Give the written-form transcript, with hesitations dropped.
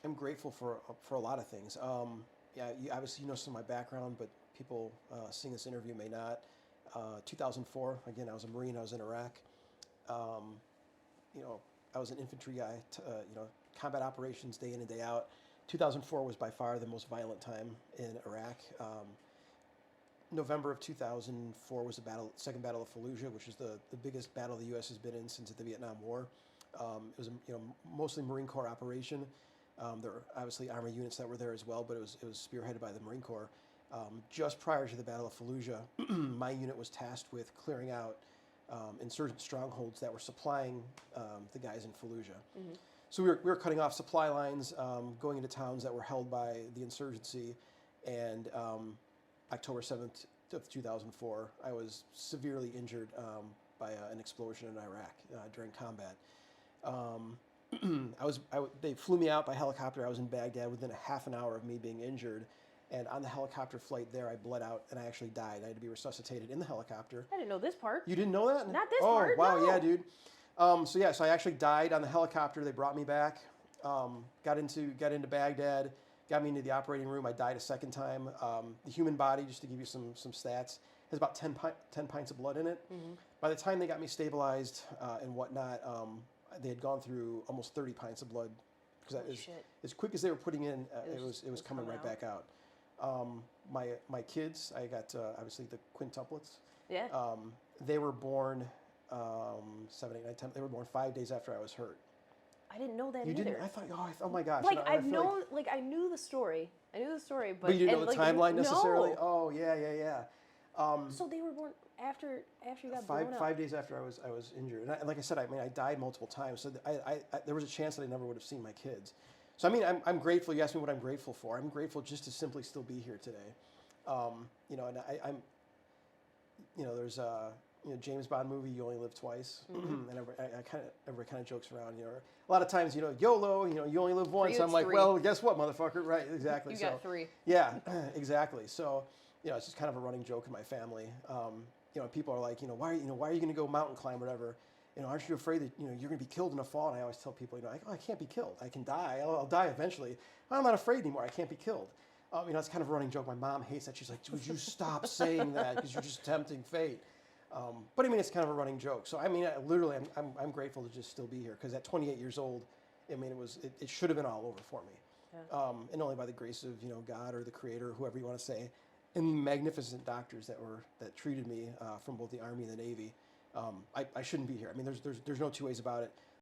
I'm grateful for a lot of things. Yeah, you, obviously you know some of my background, but people seeing this interview may not. 2004, again, I was a Marine. I was in Iraq. Um, you know, I was an infantry guy. You know, combat operations day in and day out. 2004 was by far the most violent time in Iraq. November of 2004 was the second battle of Fallujah, which is the biggest battle the U.S. has been in since the Vietnam War. It was a mostly Marine Corps operation. There were obviously Army units that were there as well, but it was spearheaded by the Marine Corps. Just prior to the Battle of Fallujah, my unit was tasked with clearing out insurgent strongholds that were supplying the guys in Fallujah. Mm-hmm. So we were cutting off supply lines, going into towns that were held by the insurgency, and October 7th of 2004, I was severely injured by an explosion in Iraq during combat. They flew me out by helicopter. I was in Baghdad within a half an hour of me being injured. And on the helicopter flight there, I bled out and I actually died. I had to be resuscitated in the helicopter. I didn't know this part. You didn't know that? Not this oh, part, wow, no. yeah, dude. So I actually died on the helicopter. They brought me back, got into Baghdad, got me into the operating room. I died a second time. The human body, just to give you some stats, has about 10 pints of blood in it. Mm-hmm. By the time they got me stabilized and whatnot, they had gone through almost 30 pints of blood. Because as quick as they were putting in, it was coming right back out. My kids, I got obviously the quintuplets. Yeah. They were born 7, 8, 9, 10. They were born 5 days after I was hurt. I didn't know that You either. didn't? I thought, oh my gosh. Like I I've feel known, like I knew the story. I knew the story, but you didn't know the timeline necessarily. No. Oh yeah. So they were born after you got five blown up. 5 days after I was injured, and like I said, I died multiple times. So there was a chance that I never would have seen my kids. So I mean, I'm grateful. You asked me what I'm grateful for. I'm grateful just to simply still be here today. And I'm, there's James Bond movie, You Only Live Twice, Mm-hmm. and everybody kind of jokes around. A lot of times, YOLO, you only live once. you, I'm it's like, 3. well, guess what, motherfucker? Right? Exactly. You got 3. Yeah, exactly. So, it's just kind of a running joke in my family. People are like, why are you going to go mountain climb, whatever? Aren't you afraid that you're going to be killed in a fall? And I always tell people, I can't be killed. I can die. I'll die eventually. I'm not afraid anymore. I can't be killed. It's kind of a running joke. My mom hates that. She's like, would you stop saying that because you're just tempting fate. But I mean, it's kind of a running joke. So I mean, literally, I'm grateful to just still be here because at 28 years old, I mean, it should have been all over for me. Yeah. And only by the grace of God or the Creator, whoever you want to say, and magnificent doctors that treated me from both the Army and the Navy. I shouldn't be here. I mean, there's no two ways about it.